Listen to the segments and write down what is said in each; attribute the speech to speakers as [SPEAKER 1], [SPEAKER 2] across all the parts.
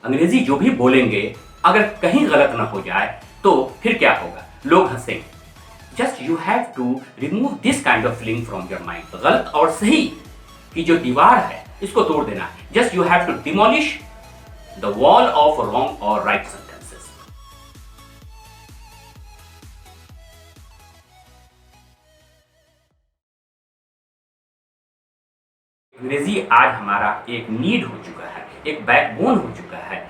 [SPEAKER 1] अंग्रेजी जो भी बोलेंगे अगर कहीं गलत ना हो जाए तो फिर क्या होगा, लोग हंसेंगे। Just you have to remove this kind of feeling from your mind. गलत और सही की जो दीवार है इसको तोड़ देना है। Just you have to demolish the wall of wrong और राइट सेंटेंसेस। अंग्रेजी आज हमारा एक नीड हो चुका है, एक बैकबोन हो चुका है,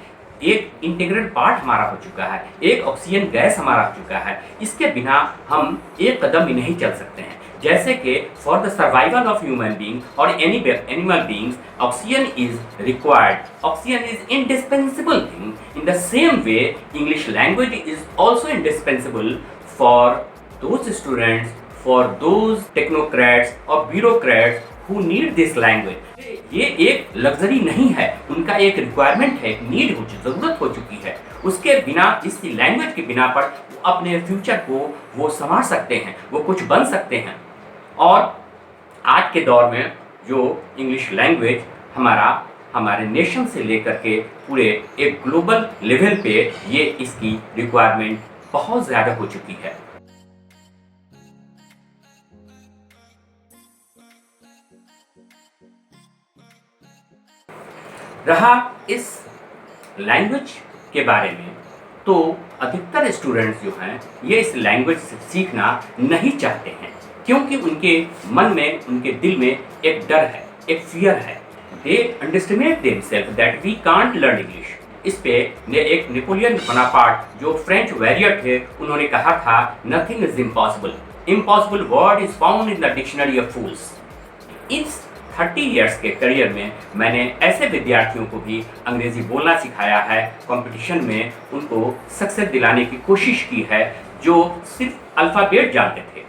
[SPEAKER 1] एक इंटीग्रल पार्ट हमारा हो चुका है, एक ऑक्सीजन गैस हमारा हो चुका है। इसके बिना हम एक कदम भी नहीं चल सकते हैं। जैसे कि for the survival of human being और any animal beings oxygen is required, oxygen is indispensable thing. In the same way English language is also indispensable for those students, for those technocrats और bureaucrats who need this language। ये एक luxury नहीं है, उनका एक requirement है, एक need हो, जरूरत हो चुकी है। उसके बिना, इस लैंग्वेज के बिना पर अपने फ्यूचर को वो संवार सकते हैं, वो कुछ बन सकते हैं। और आज के दौर में जो इंग्लिश लैंग्वेज हमारे नेशन से लेकर के पूरे एक ग्लोबल लेवल पे ये इसकी रिक्वायरमेंट बहुत ज़्यादा हो चुकी है। रहा इस लैंग्वेज के बारे में, तो अधिकतर स्टूडेंट्स जो हैं ये इस लैंग्वेज से सीखना नहीं चाहते हैं, क्योंकि उनके मन में, उनके दिल में एक डर है, एक फियर है। They underestimate themselves that we can't learn English. इस पे एक नेपोलियन बोनापार्ट जो फ्रेंच वॉरियर थे, उन्होंने कहा था nothing is impossible, impossible word is found in the dictionary of fools. इस 30 इयर्स के करियर में मैंने ऐसे विद्यार्थियों को भी अंग्रेजी बोलना सिखाया है, कंपटीशन में उनको सक्सेस दिलाने की कोशिश की है, जो सिर्फ अल्फाबेट जानते थे।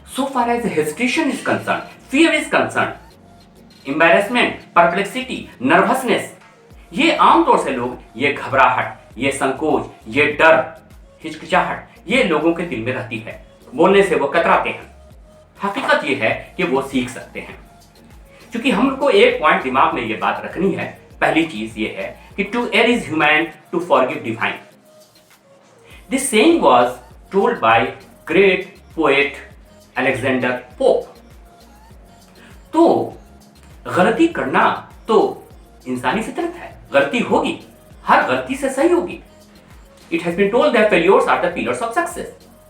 [SPEAKER 1] So far as hesitation is concerned, fear is concerned, embarrassment, perplexity, nervousness, ये आमतौर से लोग, ये घबराहट, ये संकोच, ये डर, हिचकिचाहट, ये लोगों के दिल में रहती है। बोलने से वो कतराते हैं। हकीकत ये है कि वो सीख सकते हैं, क्योंकि हमको एक पॉइंट दिमाग में ये बात रखनी है। पहली चीज ये है कि to err is human, to forgive divine. This saying was told by great poet Alexander Pope. तो गलती करना तो इंसानी फितरत है, गलती होगी, हर गलती से सही होगी। It has been told that failures are the pillars of success।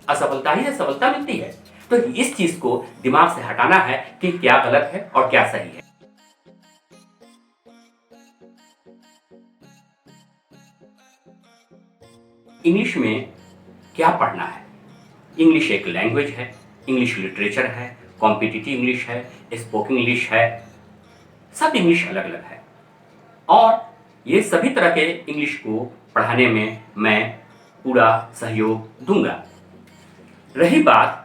[SPEAKER 1] असफलता ही से सफलता मिलती है। तो इस चीज को दिमाग से हटाना है कि क्या गलत है और क्या सही है। इंग्लिश में क्या पढ़ना है? इंग्लिश एक लैंग्वेज है, इंग्लिश लिटरेचर है, कॉम्पिटिटिव इंग्लिश है, स्पोकन इंग्लिश है, सब इंग्लिश अलग अलग है। और ये सभी तरह के इंग्लिश को पढ़ाने में मैं पूरा सहयोग दूंगा। रही बात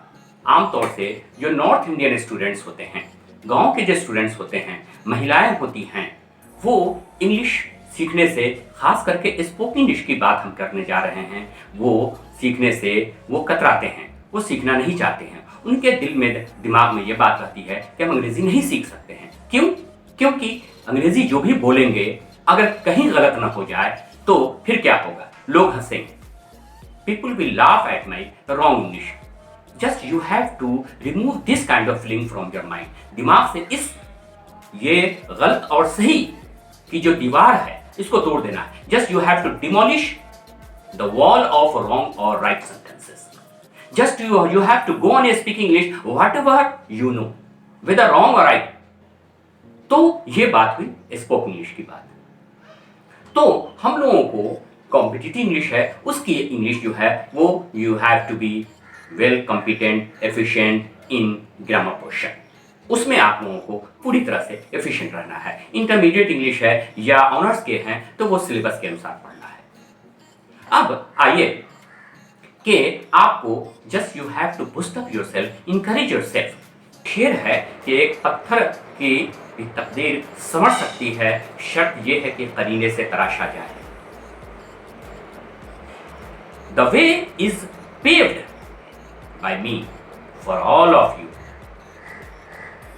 [SPEAKER 1] आमतौर से जो नॉर्थ इंडियन स्टूडेंट्स होते हैं, गांव के जो स्टूडेंट्स होते हैं, महिलाएं होती हैं, वो इंग्लिश सीखने से, खास करके स्पोकन इंग्लिश की बात हम करने जा रहे हैं, वो सीखने से वो कतराते हैं, वो सीखना नहीं चाहते हैं। उनके दिल में, दिमाग में ये बात रहती है कि हम अंग्रेजी नहीं सीख सकते हैं। क्यों? क्योंकि अंग्रेजी जो भी बोलेंगे अगर कहीं गलत ना हो जाए तो फिर क्या होगा, लोग हंसेंगे। People will laugh at my wrong English। Just you have to remove this kind of feeling from your mind। दिमाग से ये गलत और सही की जो दीवार है इसको तोड़ देना है। Just you have to demolish the wall of wrong or right sentences। Just you have to go on speaking English whatever you know, whether wrong or right। तो ये बात हुई स्पोकन इंग्लिश की बात। तो हम लोगों को कॉम्पिटिटिव इंग्लिश है, उसकी इंग्लिश जो है वो you have to be well competent, efficient in grammar portion. उसमें आप लोगों को पूरी तरह से एफिशिएंट रहना है। इंटरमीडिएट इंग्लिश है या ऑनर्स के हैं तो वो सिलेबस के अनुसार पढ़ना है। अब आइए कि आपको just you have to boost up yourself, encourage yourself. शेर है कि एक पत्थर की तकदीर समझ सकती है, शर्त यह है कि करीने से तराशा जाए। The way is paved by me for all of you।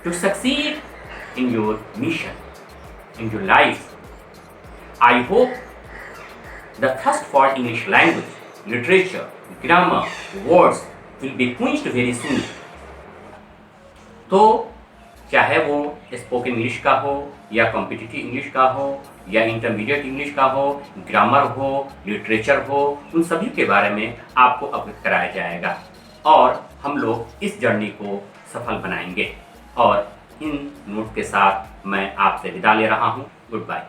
[SPEAKER 1] to succeed in your mission, in your life. I hope the thirst for English language, literature, grammar, words will be quenched very soon. तो चाहे वो spoken English का हो या competitive English का हो या intermediate English का हो, ग्रामर हो, लिटरेचर हो, उन सभी के बारे में आपको अवगत कराया जाएगा और हम लोग इस जर्नी को सफल बनाएंगे। और इन नोट के साथ मैं आपसे विदा ले रहा हूँ। Good bye.